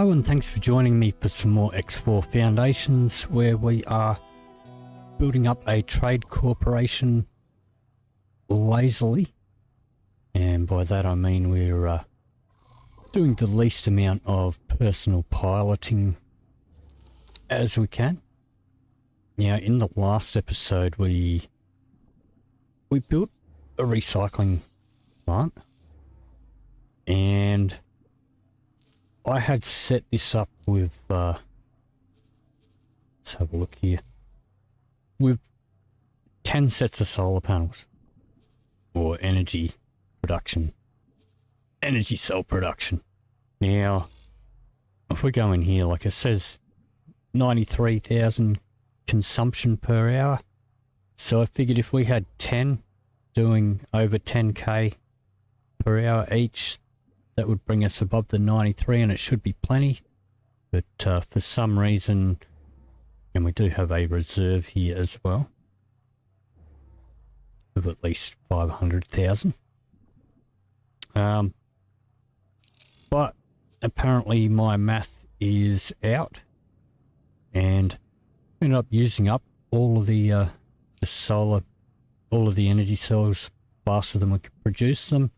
Hello and thanks for joining me for some more X4 Foundations, where we are building up a trade corporation lazily, and by that I mean we're doing the least amount of personal piloting as we can. Now, in the last episode we built a recycling plant, and I had set this up with, let's have a look here, with 10 sets of solar panels, or energy cell production. Now, if we go in here, like it says 93,000 consumption per hour, so I figured if we had 10 doing over 10k per hour each, that would bring us above the 93, and it should be plenty. But for some reason, and we do have a reserve here as well of at least 500,000. But apparently my math is out, and we ended up using up all of the solar, all of the energy cells faster than we could produce them.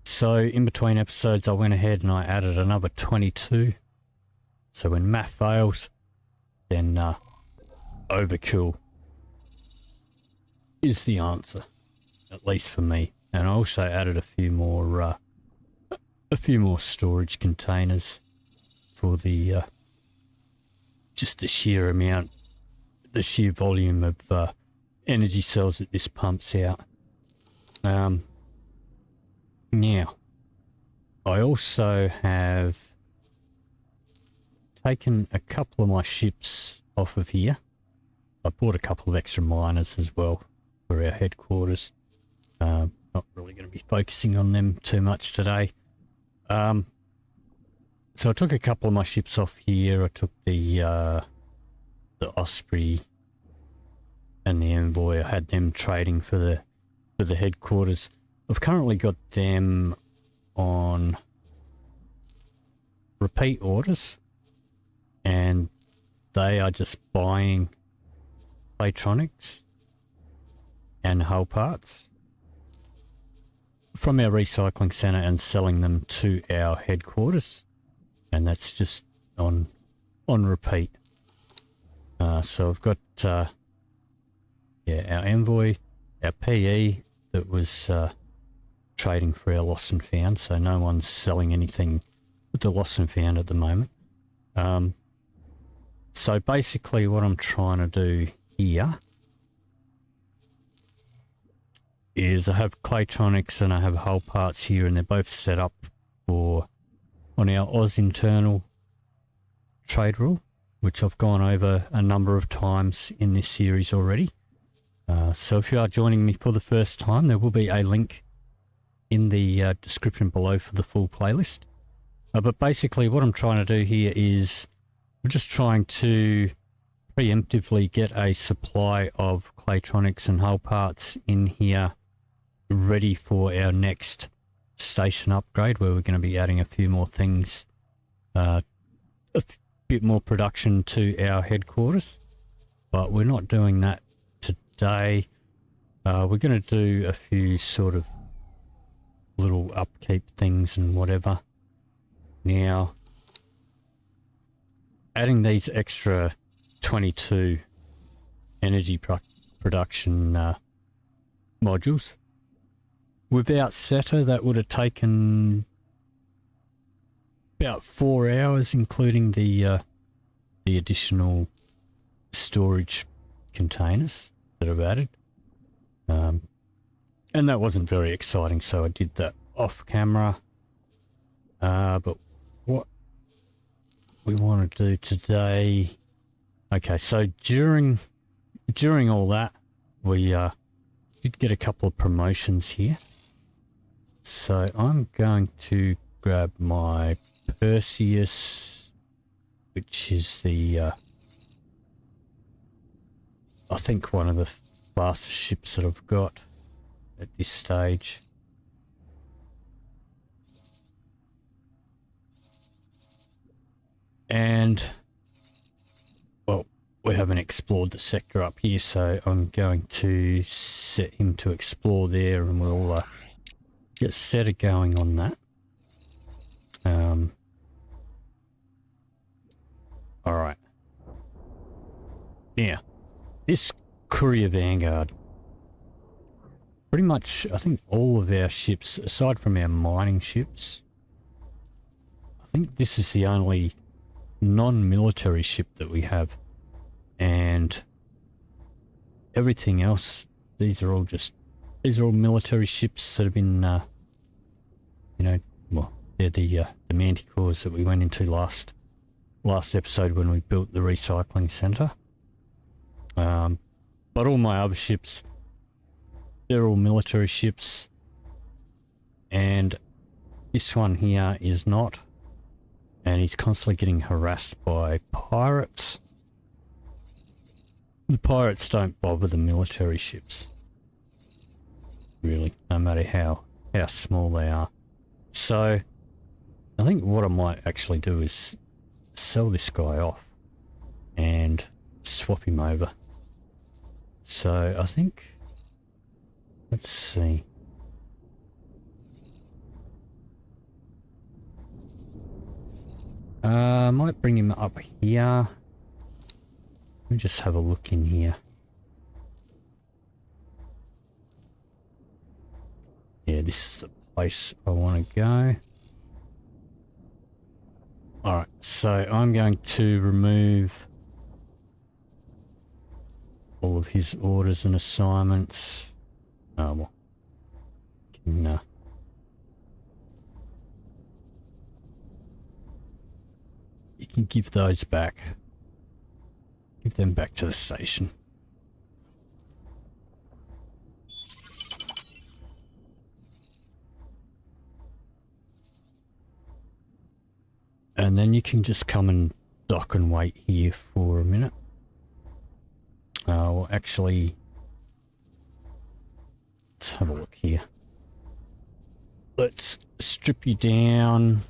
So in between episodes I went ahead and I added another 22. So when math fails, then overkill is the answer, at least for me. And I also added a few more storage containers for the just the sheer amount, the sheer volume of energy cells that this pumps out. Now, I also have taken a couple of my ships off of here. I bought a couple of extra miners as well for our headquarters. Not really going to be focusing on them too much today. So I took a couple of my ships off here. I took the Osprey and the Envoy. I had them trading for the headquarters. I've currently got them on repeat orders, and they are just buying claytronics and hull parts from our recycling centre and selling them to our headquarters, and that's just on repeat. So I've got our Envoy, our PE that was trading for our lost and found, so no one's selling anything with the lost and found at the moment. So basically what I'm trying to do here is I have claytronics and I have hull parts here, and they're both set up on our Oz internal trade rule, which I've gone over a number of times in this series already. So if you are joining me for the first time, there will be a link in the description below for the full playlist. But basically what I'm trying to do here is I'm just trying to preemptively get a supply of claytronics and hull parts in here ready for our next station upgrade, where we're going to be adding a few more things, a bit more production to our headquarters. But we're not doing that today. We're going to do a few sort of little upkeep things and whatever. Now, adding these extra 22 energy production modules, without SETA that would have taken about 4 hours, including the additional storage containers that I've added. And that wasn't very exciting, so I did that off camera. But what we want to do today, okay, so during all that, we did get a couple of promotions here. So I'm going to grab my Perseus, which is the I think one of the fastest ships that I've got at this stage. And, well, we haven't explored the sector up here, so I'm going to set him to explore there, and we'll get set going on that. Alright. Now, this Courier Vanguard, pretty much, I think all of our ships, aside from our mining ships, I think this is the only non-military ship that we have. And everything else, these are all military ships that have been, you know, well, they're the Manticores that we went into last episode when we built the recycling centre. But all my other ships, they're all military ships, and this one here is not, and he's constantly getting harassed by pirates. The pirates don't bother the military ships, really, no matter how small they are. So I think what I might actually do is sell this guy off and swap him over. So I think, let's see. I might bring him up here. Let me just have a look in here. Yeah, this is the place I want to go. Alright, so I'm going to remove all of his orders and assignments. Oh, well. You can give those back. Give them back to the station. And then you can just come and dock and wait here for a minute. Well, actually, let's have a look here. Let's strip you down.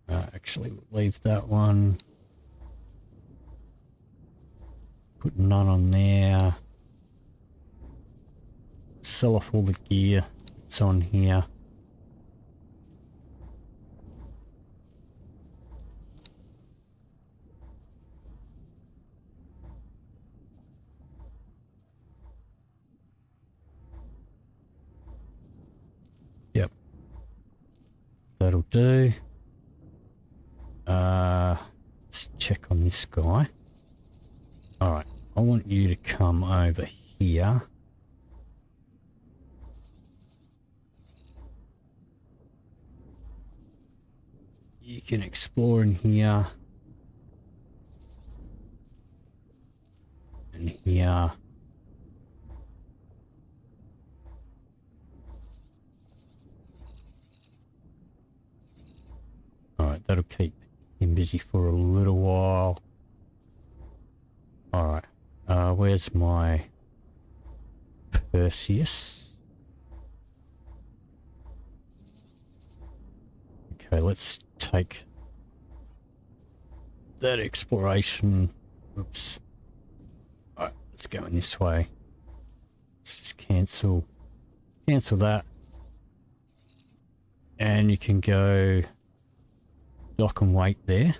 Actually, we'll leave that one. Put none on there. Sell off all the gear that's on here. Yep. That'll do. Let's check on this guy. Alright, I want you to come over here. You can explore in here. And here. Alright, that'll keep him busy for a little while. Alright, where's my Perseus? Okay, let's take that exploration. Oops. Alright, let's go in this way. Let's just cancel that. And you can go dock and wait there.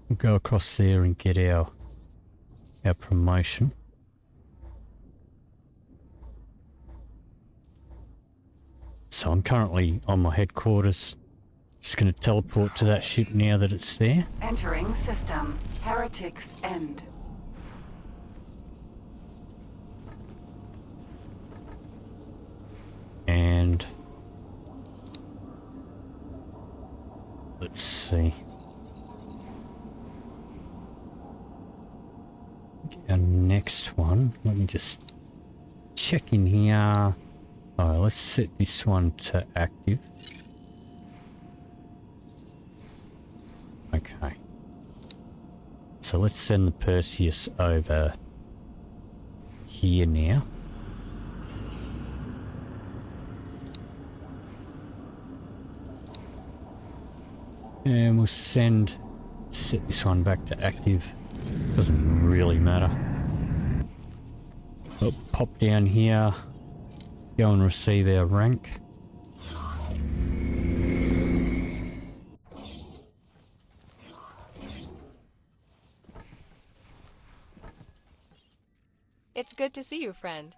We'll go across there and get our promotion. So I'm currently on my headquarters. Just going to teleport to that ship now that it's there. Entering system. Heretics End. And let's see. Our next one. Let me just check in here. Alright, let's set this one to active. Okay. So let's send the Perseus over here now. And we'll set this one back to active. Doesn't really matter. We'll pop down here, go and receive our rank. It's good to see you, friend.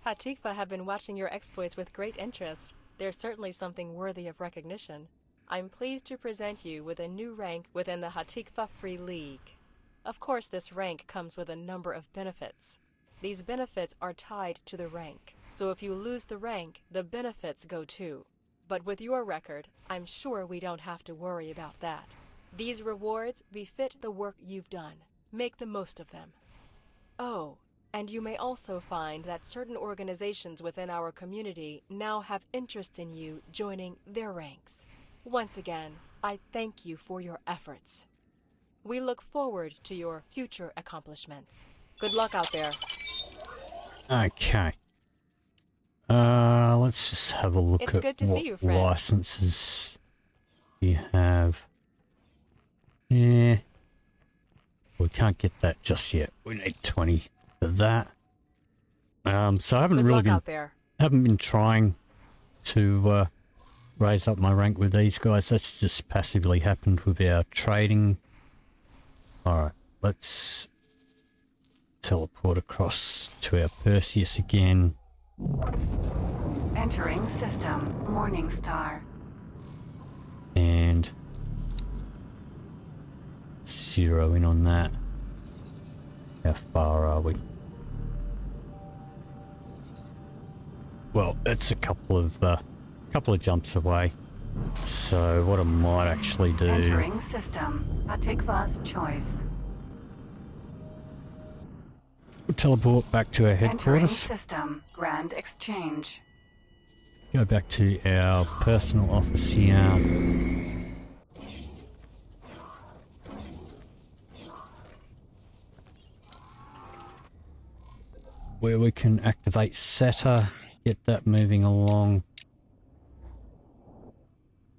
Hatikva have been watching your exploits with great interest. There's certainly something worthy of recognition. I'm pleased to present you with a new rank within the Hatikva Free League. Of course, this rank comes with a number of benefits. These benefits are tied to the rank, so if you lose the rank, the benefits go too. But with your record, I'm sure we don't have to worry about that. These rewards befit the work you've done. Make the most of them. Oh, and you may also find that certain organizations within our community now have interest in you joining their ranks. Once again, I thank you for your efforts. We look forward to your future accomplishments. Good luck out there. Okay. Let's just have a look It's at good to what see you, friend. licenses you have. Yeah. We can't get that just yet. We need 20 for that. So I haven't Good really luck been out there. trying to raise up my rank with these guys. That's just passively happened with our trading. Alright, let's teleport across to our Perseus again. Entering system. Morningstar. And zero in on that. How far are we? Well, it's a couple of jumps away. So what I might actually do... Entering system. Hatikva's choice. We'll teleport back to our Entering headquarters. system. Grand exchange. Go back to our personal office here. Where we can activate SETA, get that moving along.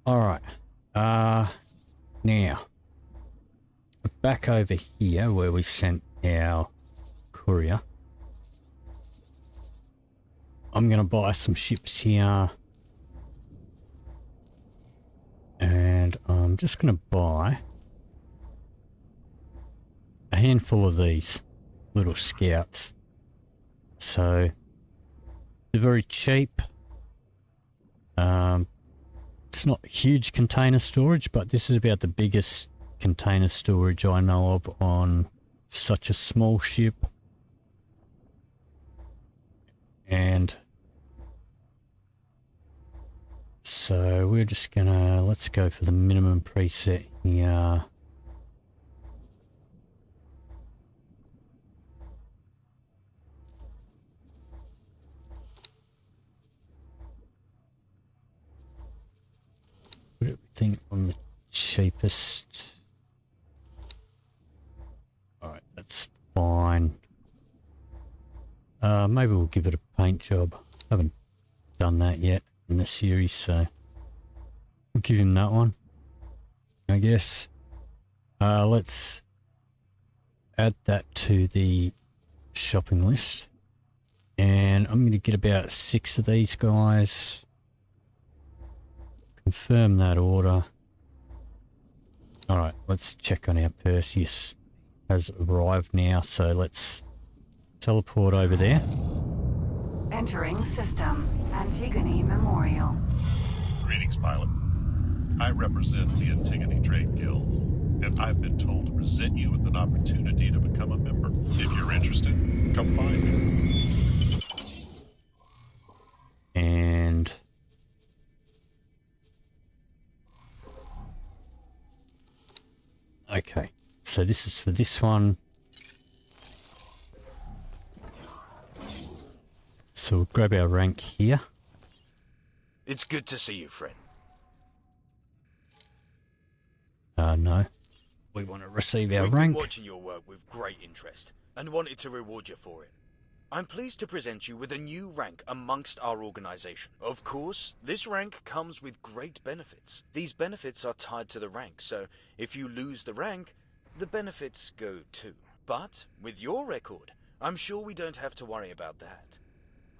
Alright, now, back over here where we sent our courier. I'm going to buy some ships here. And I'm just going to buy a handful of these little scouts. So, they're very cheap. It's not huge container storage, but this is about the biggest container storage I know of on such a small ship. And so we're just gonna, let's go for the minimum preset here. Put everything on the cheapest. Alright, that's fine. Maybe we'll give it a paint job. Haven't done that yet in the series, so we'll give him that one, I guess. Let's add that to the shopping list. And I'm going to get about 6 of these guys. Confirm that order. Alright, let's check on our Perseus. Has arrived now, so let's teleport over there. Entering system. Antigone Memorial. Greetings, pilot. I represent the Antigone Trade Guild, and I've been told to present you with an opportunity to become a member. If you're interested, come find me. And okay, so this is for this one. So we'll grab our rank here. It's good to see you, friend. No. We want to receive our We've been rank. watching your work with great interest and wanted to reward you for it. I'm pleased to present you with a new rank amongst our organization. Of course, this rank comes with great benefits. These benefits are tied to the rank, so if you lose the rank, the benefits go too. But with your record, I'm sure we don't have to worry about that.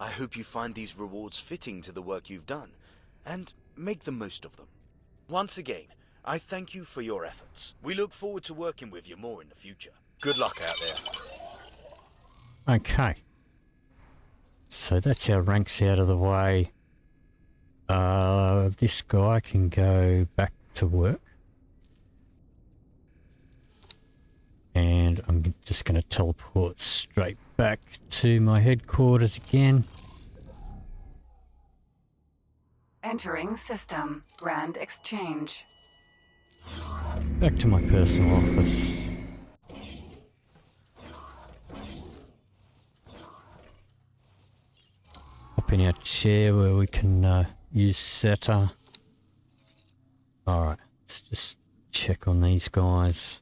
I hope you find these rewards fitting to the work you've done, and make the most of them. Once again, I thank you for your efforts. We look forward to working with you more in the future. Good luck out there. Okay. So that's our ranks out of the way. This guy can go back to work. And I'm just going to teleport straight back to my headquarters again. Entering system. Grand exchange. Back to my personal office. Up in our chair where we can use SETA. Alright, let's just check on these guys.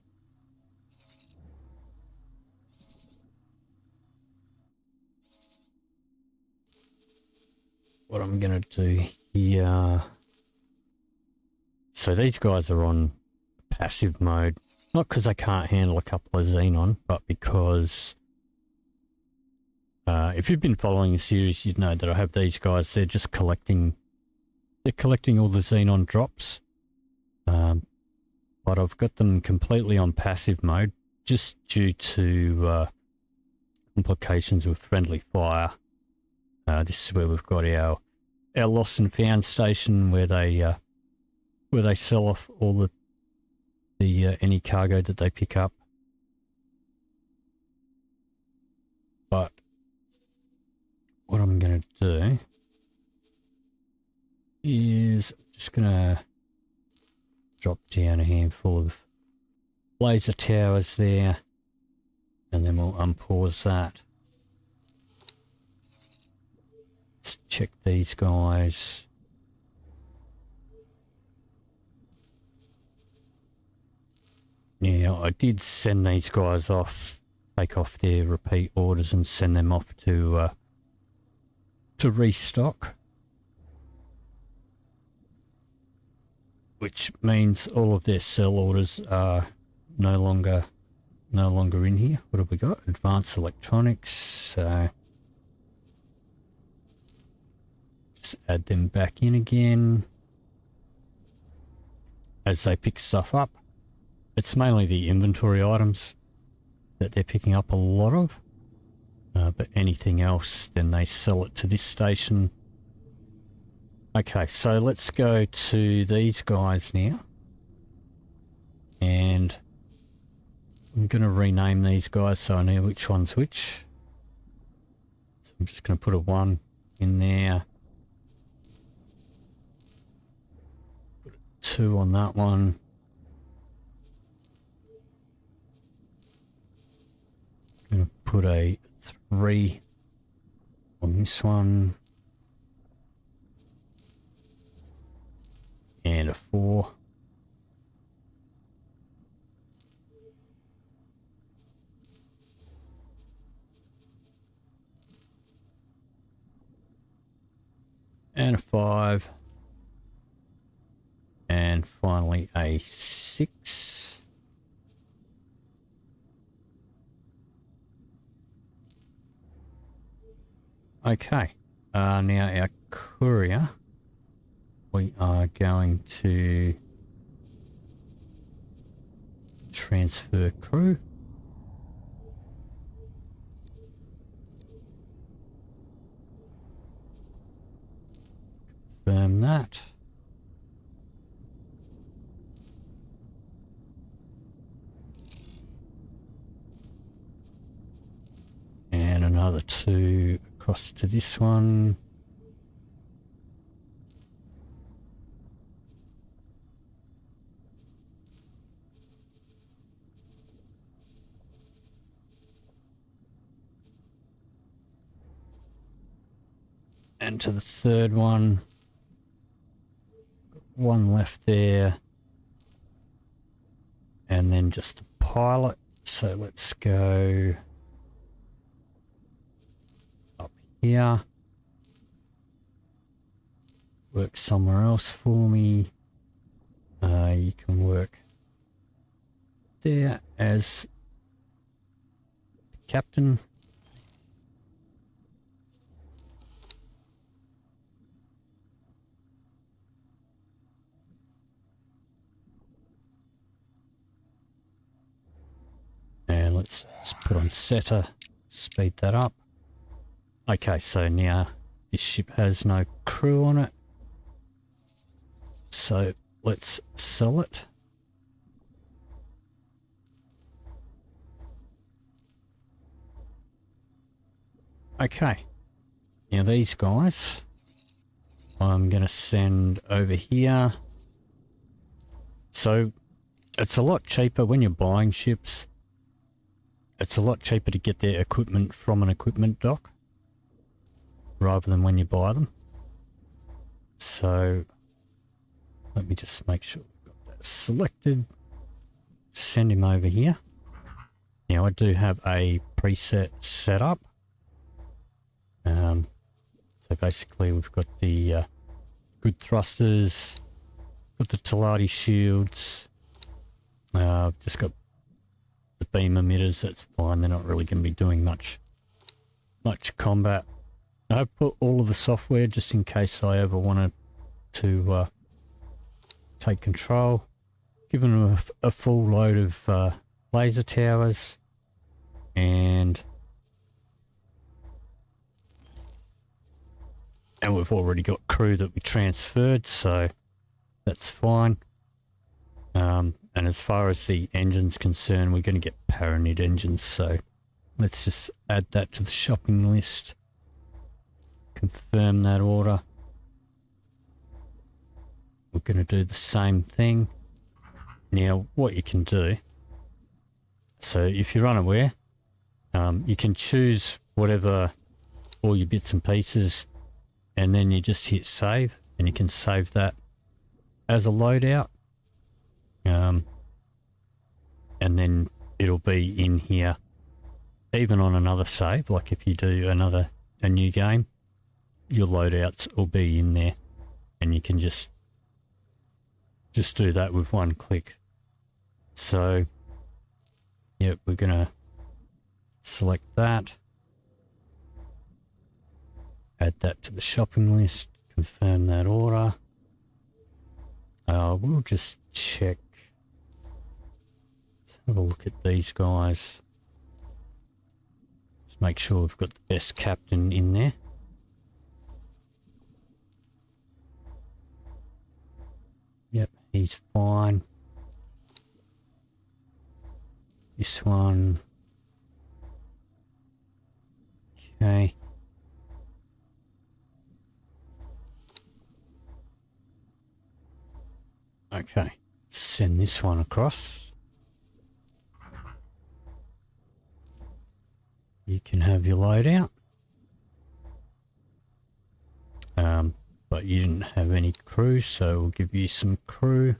What I'm going to do here. So these guys are on passive mode. Not because I can't handle a couple of Xenon, but because if you've been following the series, you'd know that I have these guys. They're just collecting. They're collecting all the Xenon drops. But I've got them completely on passive mode just due to complications with friendly fire. This is where we've got our lost and found station where they sell off all the any cargo that they pick up. But what I'm going to do is just going to drop down a handful of laser towers there, and then we'll unpause that. Let's check these guys. Yeah, I did send these guys off, take off their repeat orders and send them off to restock. Which means all of their sell orders are no longer in here. What have we got? Advanced electronics. So just add them back in again as they pick stuff up. It's mainly the inventory items that they're picking up a lot of, but anything else, then they sell it to this station. Okay, so let's go to these guys now, and I'm going to rename these guys so I know which one's which. So I'm just going to put a 1 in there, put a 2 on that one. I'm going to put a 3 on this one. And a 4. And a 5. And finally a 6. Okay. Now our courier. We are going to transfer crew. Confirm that. And another 2 across to this one. And to the third one, 1 left there, and then just the pilot. So let's go here. Work somewhere else for me. You can work there as the captain. And let's put on setter, speed that up. Okay, so now this ship has no crew on it. So let's sell it. Okay, now these guys I'm going to send over here. So it's a lot cheaper when you're buying ships. It's a lot cheaper to get their equipment from an equipment dock rather than when you buy them. So let me just make sure we've got that selected. Send him over here. Now I do have a preset set up. So basically we've got the good thrusters, got the Talati shields. I've just got the beam emitters. That's fine. They're not really going to be doing much combat. I've put all of the software just in case I ever wanted to take control. Given them a full load of laser towers, and we've already got crew that we transferred, so that's fine. And as far as the engine's concerned, we're going to get Paranid engines, so let's just add that to the shopping list. Confirm that order. We're going to do the same thing. Now, what you can do, so if you're unaware, you can choose whatever, all your bits and pieces, and then you just hit save, and you can save that as a loadout. And then it'll be in here, even on another save. Like if you do a new game, your loadouts will be in there, and you can just do that with one click. So, yeah, we're gonna select that, add that to the shopping list, confirm that order. We'll just check. Let's have a look at these guys. Let's make sure we've got the best captain in there. Yep, he's fine. This one. Okay. Okay, send this one across. You can have your loadout. But you didn't have any crew, so we'll give you some crew.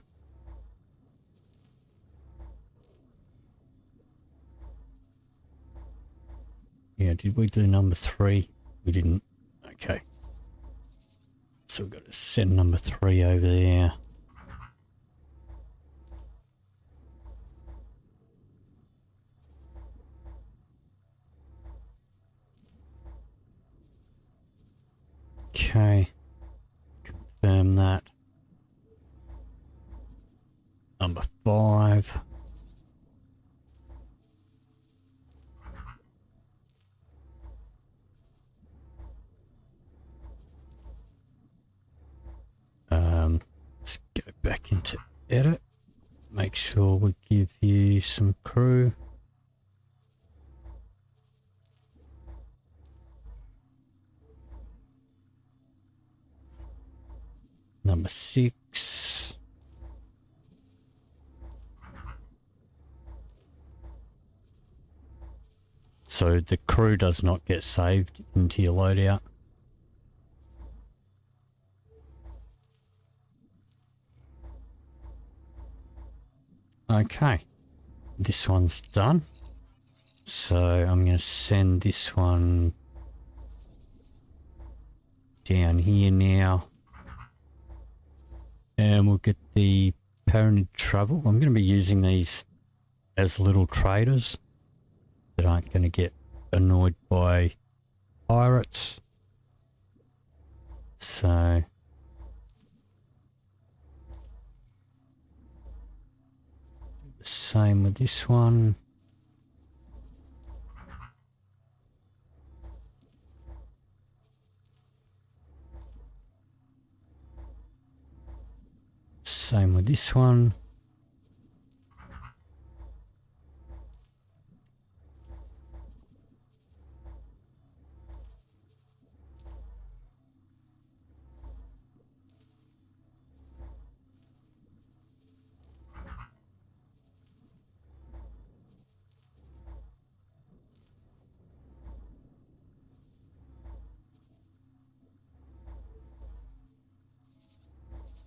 Yeah, did we do number 3? We didn't. Okay. So we've got to send number 3 over there. Okay. Confirm that. Number 5. Let's go back into edit. Make sure we give you some crew. Number 6. So the crew does not get saved into your loadout. Okay, this one's done. So I'm going to send this one down here now. And we'll get the Paranid Travel. I'm going to be using these as little traders that aren't going to get annoyed by pirates. So the same with this one. Same with this one.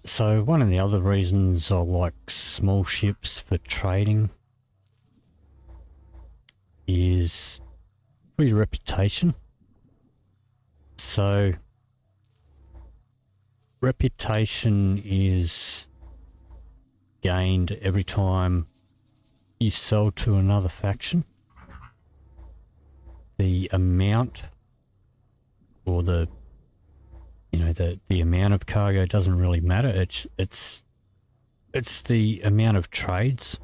So one of the other reasons I like small ships for trading is for your reputation. So reputation is gained every time you sell to another faction. The amount or the amount of cargo doesn't really matter. It's the amount of trades.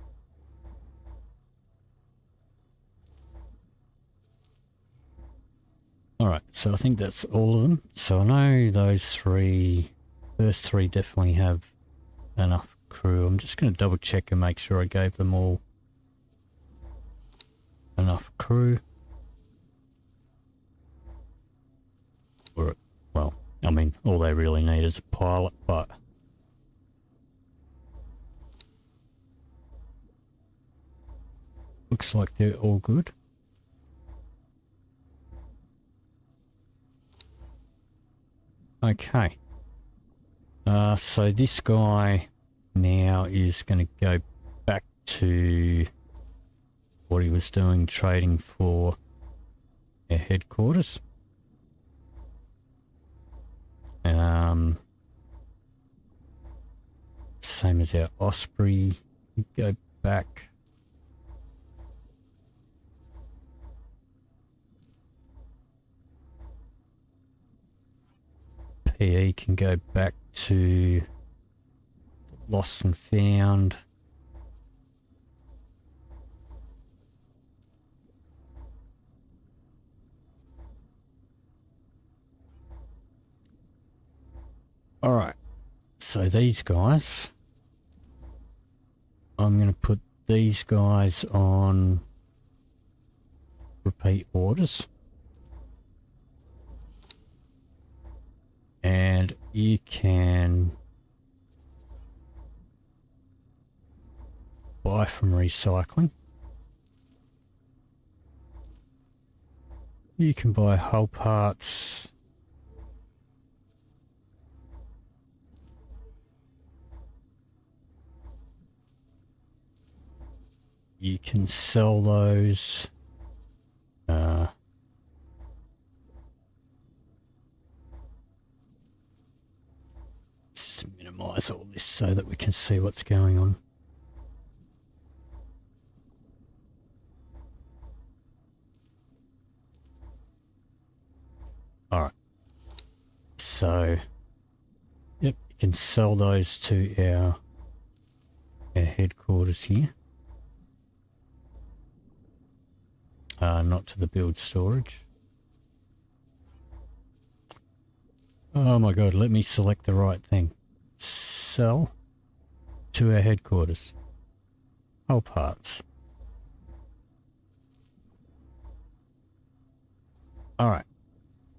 Alright, so I think that's all of them. So I know those first three definitely have enough crew. I'm just going to double check and make sure I gave them all enough crew. Or, well, I mean, all they really need is a pilot, but looks like they're all good. Okay. So this guy now is going to go back to what he was doing, trading for our headquarters. Same as our Osprey. Go back. PE can go back to Lost and Found. Alright, so these guys, I'm going to put these guys on repeat orders. And you can buy from recycling. You can buy hull parts. You can sell those. Let's minimize all this so that we can see what's going on. Alright. So, yep, you can sell those to our headquarters here. Not to the build storage. Oh my god, let me select the right thing. Sell to our headquarters. Hull parts. Alright.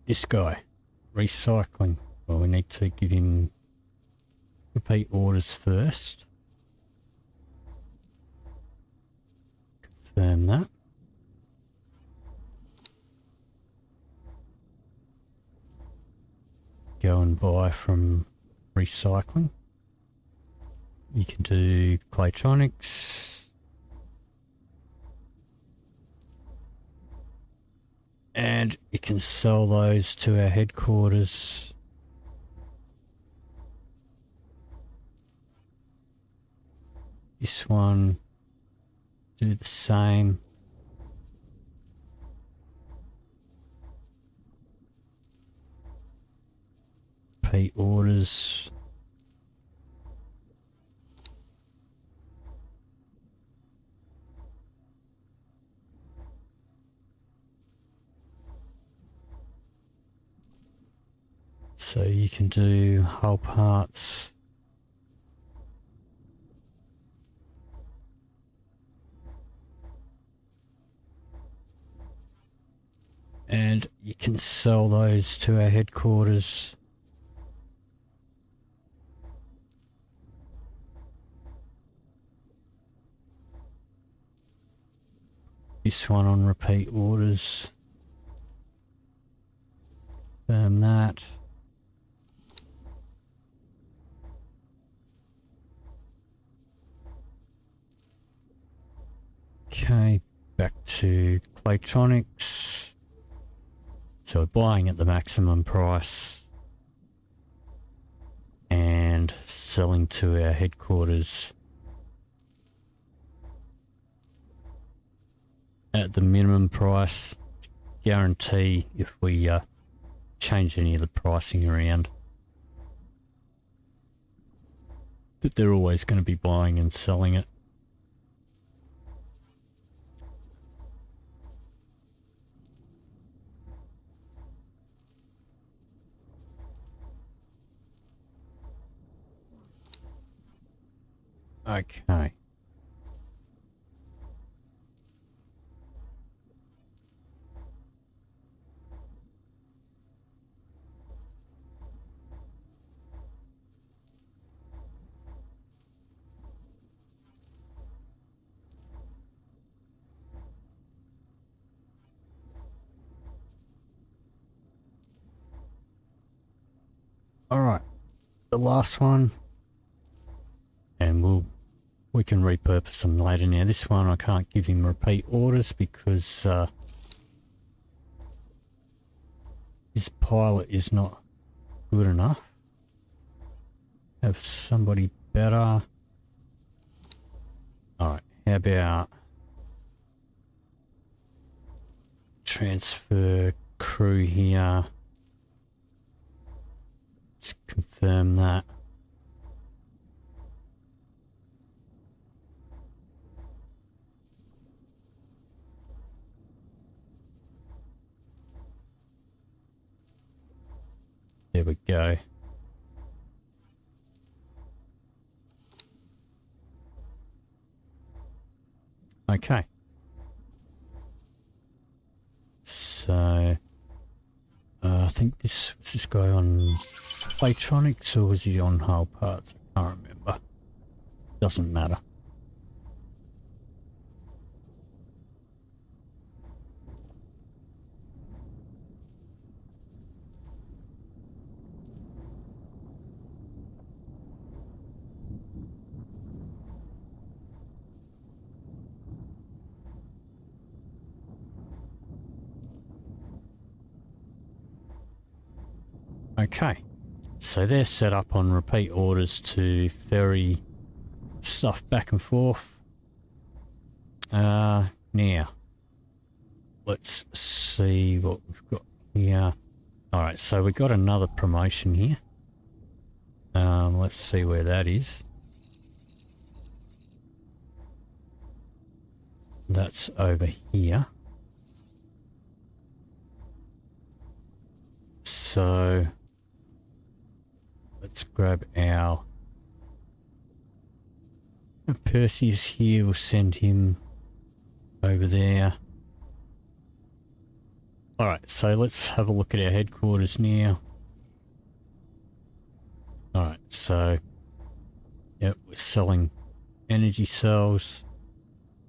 This guy. Recycling. Well, we need to give him repeat orders first. Confirm that. Go and buy from recycling. You can do claytronics. And you can sell those to our headquarters This one, do the same. Repeat orders. So you can do hull parts. And you can sell those to our headquarters. This one on repeat orders. Confirm that. Okay, back to claytronics. So we're buying at the maximum price and selling to our headquarters at the minimum price. Guarantee if we change any of the pricing around that they're always going to be buying and selling it. Okay. All right. The last one, and we can repurpose them later. Now this one I can't give him repeat orders because his pilot is not good enough. Have somebody better. Alright, how about transfer crew here? Let's confirm that. There we go. Okay. So, I think was this guy on claytronics or was he on hull parts? I can't remember. Doesn't matter. Okay, so they're set up on repeat orders to ferry stuff back and forth. Now, let's see what we've got here. Alright, so we got another promotion here. Let's see where that is. That's over here. So let's grab our Perseus here. We'll send him over there. Alright, so let's have a look at our headquarters now. Alright, so yep, we're selling energy cells,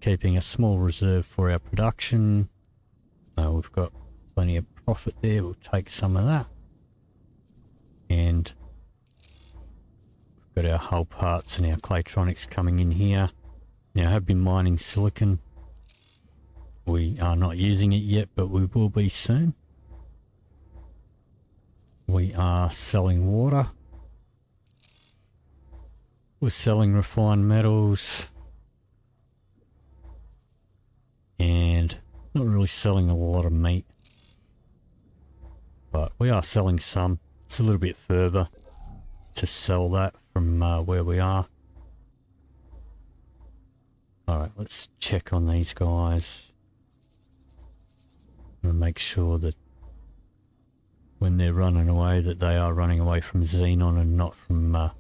keeping a small reserve for our production. We've got plenty of profit there. We'll take some of that. And we've got our hull parts and our claytronics coming in here. Now I have been mining silicon. We are not using it yet, but we will be soon. We are selling water. We're selling refined metals. and not really selling a lot of meat, but we are selling some. It's a little bit further to sell that from where we are. Alright, let's check on these guys and make sure that when they're running away, that they are running away from Xenon and not from the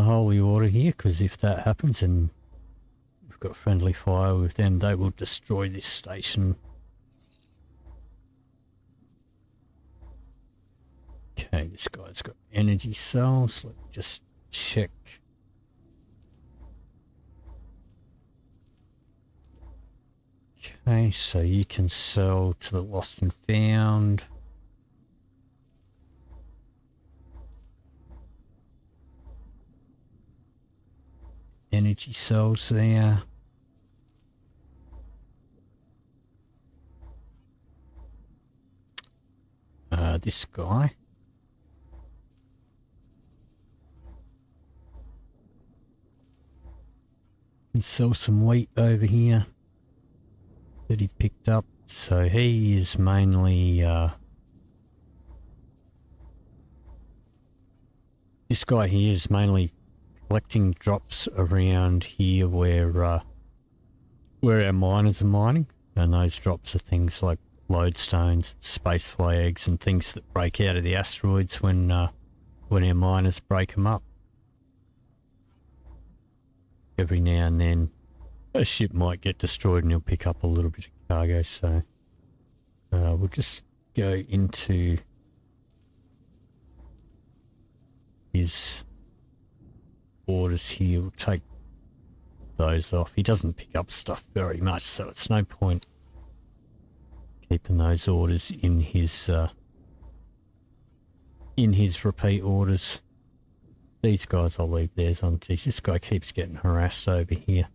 Holy Order here, because if that happens and we've got friendly fire with them, they will destroy this station. Okay, this guy's got energy cells. Let me just check. Okay, so you can sell to the lost and found. Energy cells there. This guy. Can sell some wheat over here that he picked up. So he is mainly this guy here is mainly collecting drops around here where our miners are mining, and those drops are things like lodestones, space flags, and things that break out of the asteroids when our miners break them up. Every now and then a ship might get destroyed and he'll pick up a little bit of cargo, so we'll just go into his orders here. We'll take those off. He doesn't pick up stuff very much, so it's no point keeping those orders in his repeat orders. These guys I'll leave theirs on. Geez, this guy keeps getting harassed over here.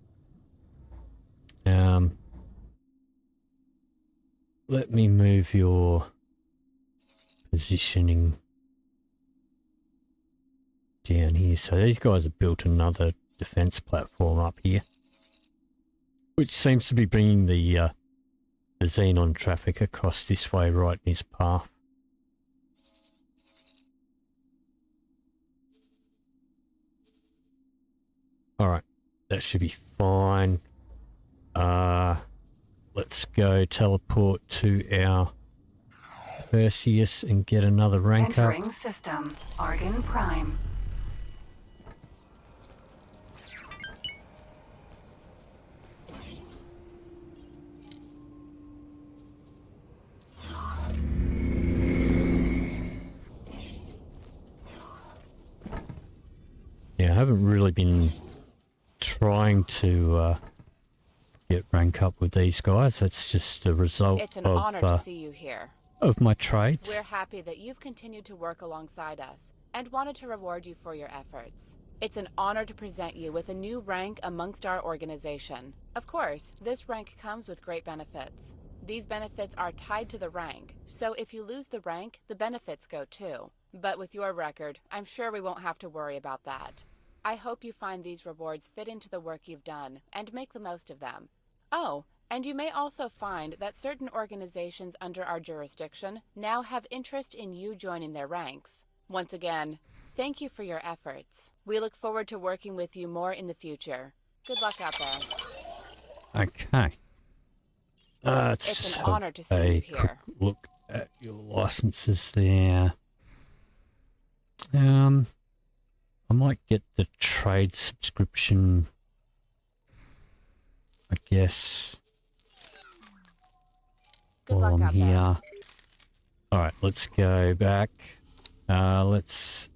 Let me move your positioning down here. So these guys have built another defense platform up here, which seems to be bringing the Xenon traffic across this way right in his path. Alright, that should be fine. Let's go teleport to our Perseus and get another rank up. Entering system, Argon Prime. Yeah, I haven't really been trying to get rank up with these guys. That's just a result It's an honor to see you here. of my trades. We're happy that you've continued to work alongside us and wanted to reward you for your efforts. It's an honor to present you with a new rank amongst our organization. Of course, this rank comes with great benefits. These benefits are tied to the rank, so if you lose the rank, the benefits go too. But with your record, I'm sure we won't have to worry about that. I hope you find these rewards fit into the work you've done and make the most of them. Oh, and you may also find that certain organizations under our jurisdiction now have interest in you joining their ranks. Once again, thank you for your efforts. We look forward to working with you more in the future. Good luck out there. Okay. Let's It's just an have honor to see you a here. quick look at your licenses there. I might get the trade subscription, I guess, Good while luck I'm out there. here. Alright, let's go back. Let's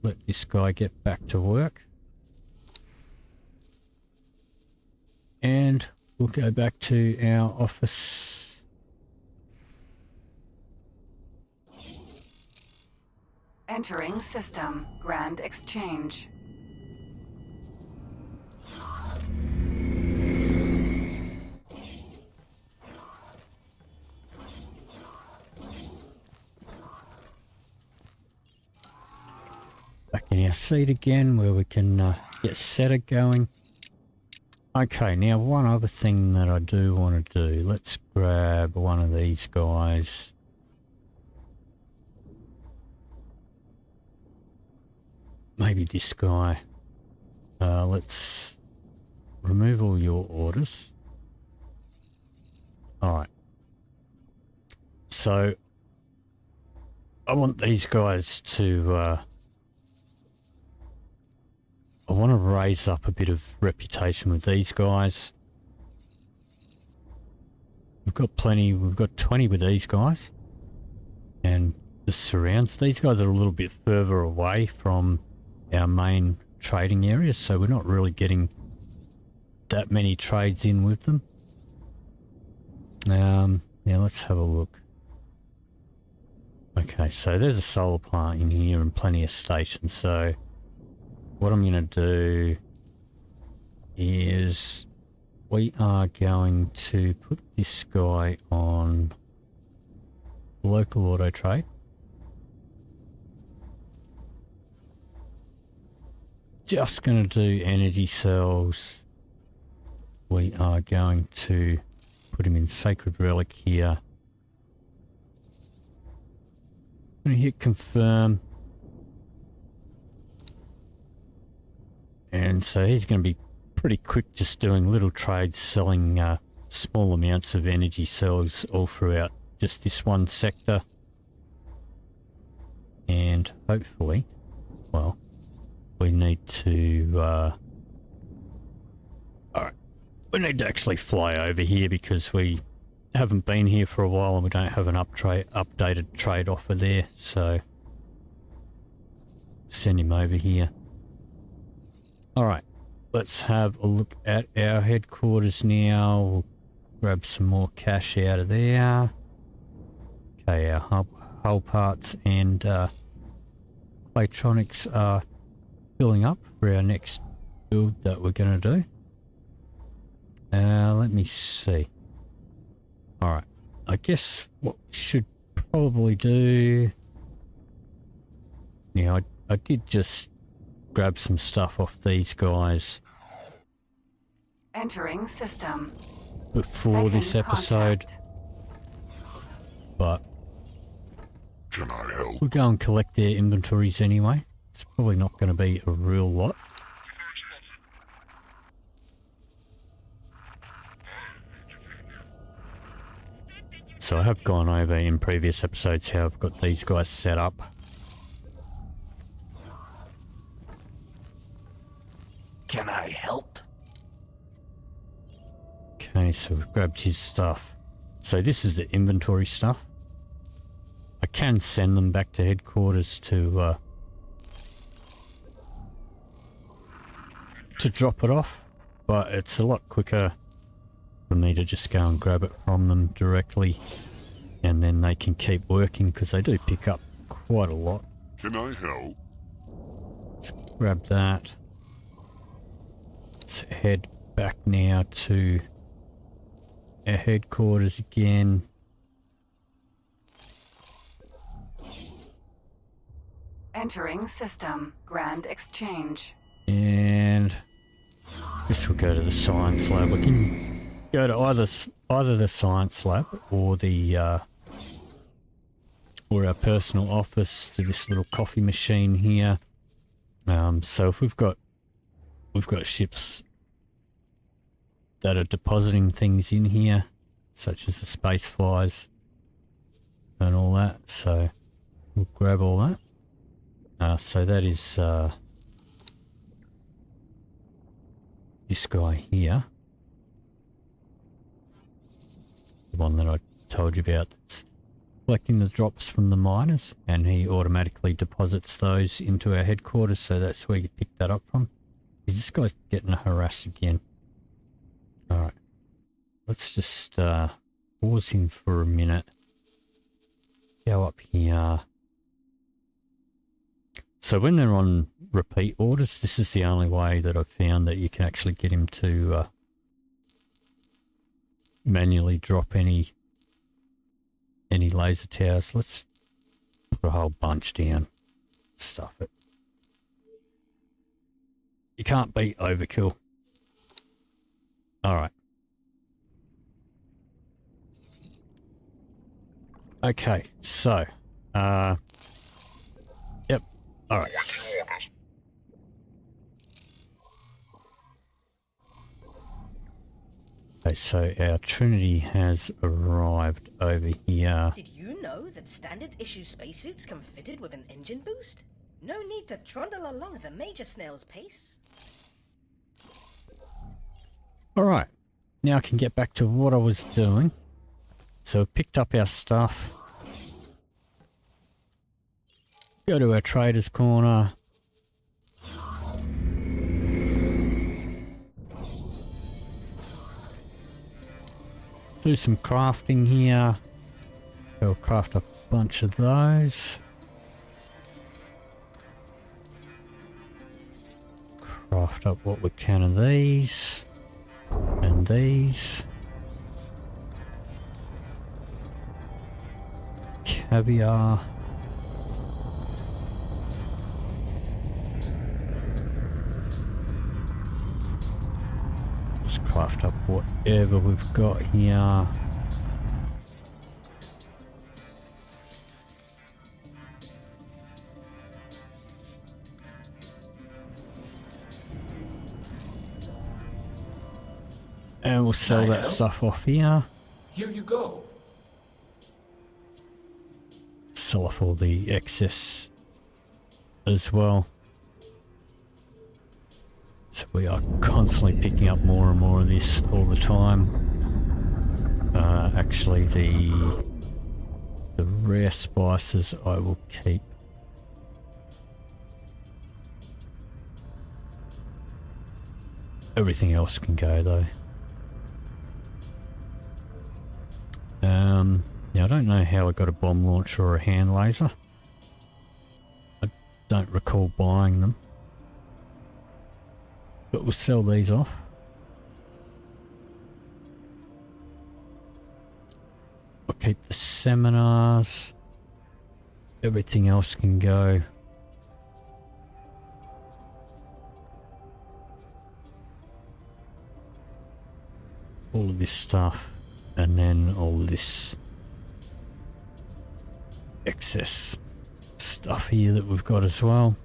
let this guy get back to work. And we'll go back to our office. Entering system, Grand Exchange. Back in our seat again where we can get SETA going. Okay, now one other thing that I do want to do. Let's grab one of these guys. Maybe this guy. Let's remove all your orders. Alright. So, I want these guys to... I want to raise up a bit of reputation with these guys. We've got plenty, we've got 20 with these guys. And the surrounds, these guys are a little bit further away from our main trading areas, so we're not really getting that many trades in with them. Now let's have a look. Okay, so there's a solar plant in here and plenty of stations, so what I'm going to do is we are going to put this guy on local auto trade. Just going to do energy cells. We are going to put him in Sacred Relic here. I'm going to hit confirm. And so he's going to be pretty quick just doing little trades, selling small amounts of energy cells all throughout just this one sector. And hopefully, well, we need to... Alright, we need to actually fly over here because we haven't been here for a while and we don't have an updated trade offer there, so send him over here. Alright, let's have a look at our headquarters now. We'll grab some more cash out of there. Okay, our hull parts and claytronics are filling up for our next build that we're going to do. Let me see. Alright, I guess what we should probably do... Now, I did just grab some stuff off these guys Entering system. before this Second episode, contact. but Can I help? we'll go and collect their inventories anyway. It's probably not going to be a real lot. So I have gone over in previous episodes how I've got these guys set up. Can I help? Okay, so we've grabbed his stuff. So this is the inventory stuff. I can send them back to headquarters to drop it off, but it's a lot quicker for me to just go and grab it from them directly, and then they can keep working because they do pick up quite a lot. Can I help? Let's grab that. Let's head back now to our headquarters again. Entering system. Grand exchange. And this will go to the science lab. We can go to either the science lab or the or our personal office to this little coffee machine here. So if we've got ships that are depositing things in here, such as the space flies and all that, so we'll grab all that. So that is this guy here, the one that I told you about, that's collecting the drops from the miners, and he automatically deposits those into our headquarters, so that's where you pick that up from. Is this guy's getting harassed again? Alright, let's just pause him for a minute, go up here. So when they're on repeat orders, this is the only way that I've found that you can actually get him to manually drop any laser towers. Let's put a whole bunch down. Stuff it. You can't beat overkill. Alright. Okay, so, yep, alright. Okay, so our Trinity has arrived over here. Did you know that standard issue spacesuits come fitted with an engine boost? No need to trundle along at a major snail's pace. Alright, now I can get back to what I was doing. So we picked up our stuff. Go to our trader's corner. Do some crafting here. We'll craft a bunch of those. Craft up what we can of these. And these. Caviar. Let's craft up whatever we've got here. And we'll sell that stuff off here. Here you go. Sell off all the excess as well. So we are constantly picking up more and more of this all the time. Actually, the rare spices I will keep. Everything else can go though. Now I don't know how I got a bomb launcher or a hand laser. I don't recall buying them. But we'll sell these off. I'll keep the seminars. Everything else can go. All of this stuff. And then all this excess stuff here that we've got as well.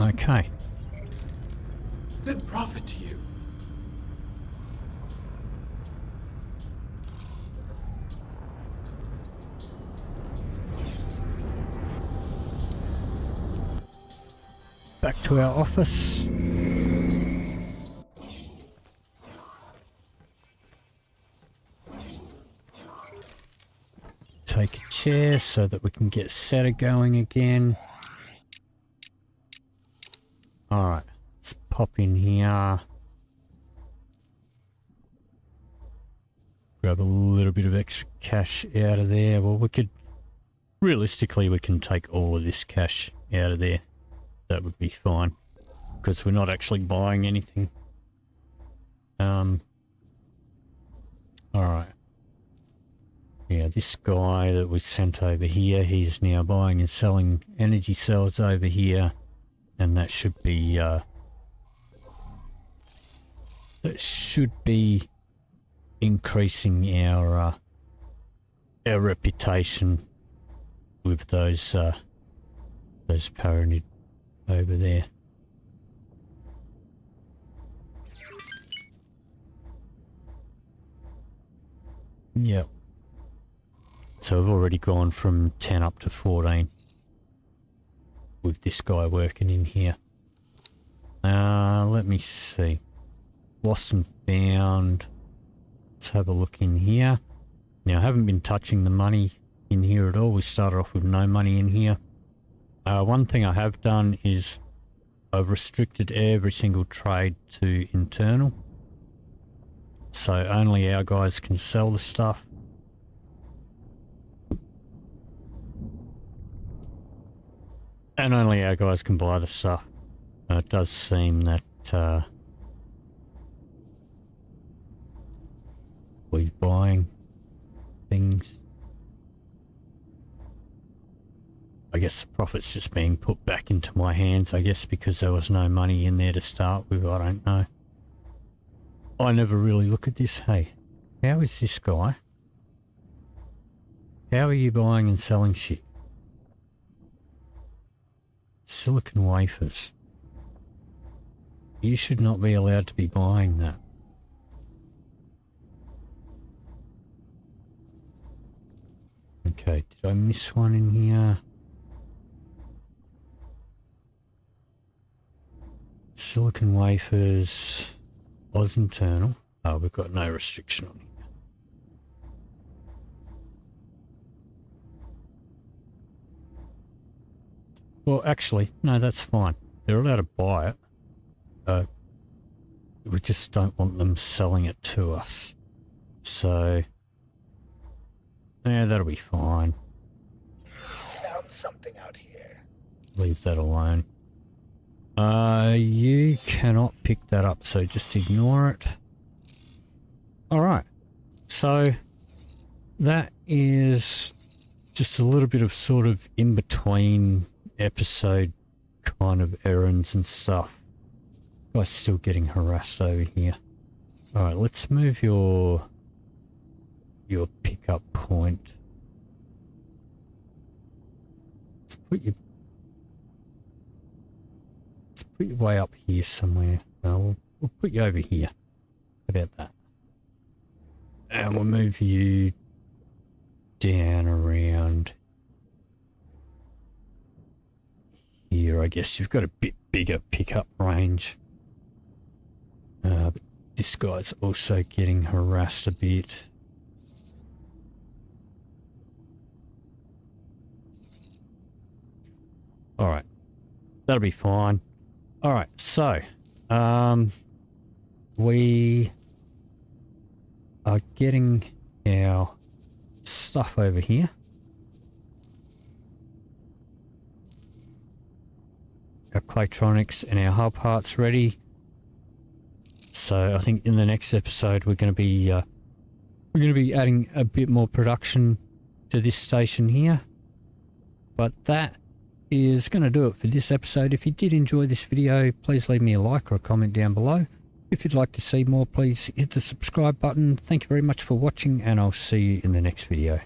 Okay. Good profit to you. Back to our office. Take a chair so that we can get Seta going again. Alright, let's pop in here. Grab a little bit of extra cash out of there. Well, we could, realistically, we can take all of this cash out of there. That would be fine, because we're not actually buying anything. Alright. Yeah, this guy that we sent over here, he's now buying and selling energy cells over here. And that should be, increasing our reputation with those Paranid over there. Yep. So we've already gone from 10 up to 14 with this guy working in here. Let me see. Lost and found. Let's have a look in here. Now I haven't been touching the money in here at all. We started off with no money in here. One thing I have done is I've restricted every single trade to internal. So only our guys can sell the stuff. And only our guys can buy the stuff. It does seem that, we buying things? I guess the profit's just being put back into my hands, I guess, because there was no money in there to start with. I don't know. I never really look at this. Hey, how is this guy? How are you buying and selling shit? Silicon wafers. You should not be allowed to be buying that. Okay, did I miss one in here? Silicon wafers, Oz internal. Oh, we've got no restriction on here. Well, actually, no, that's fine. They're allowed to buy it. We just don't want them selling it to us. So, yeah, that'll be fine. Found something out here. Leave that alone. You cannot pick that up, so just ignore it. Alright, so that is just a little bit of sort of in-between episode kind of errands and stuff. Guy's still getting harassed over here. Alright, let's move your pickup point. Let's put you way up here somewhere. We'll put you over here. How about that? And we'll move you down around here. I guess you've got a bit bigger pickup range. But this guy's also getting harassed a bit. Alright. That'll be fine. Alright, so we are getting our stuff over here. Our claytronics and our hull parts ready. So I think in the next episode we're going to be adding a bit more production to this station here. But that is going to do it for this episode. If you did enjoy this video, please leave me a like or a comment down below. If you'd like to see more, please hit the subscribe button. Thank you very much for watching, and I'll see you in the next video.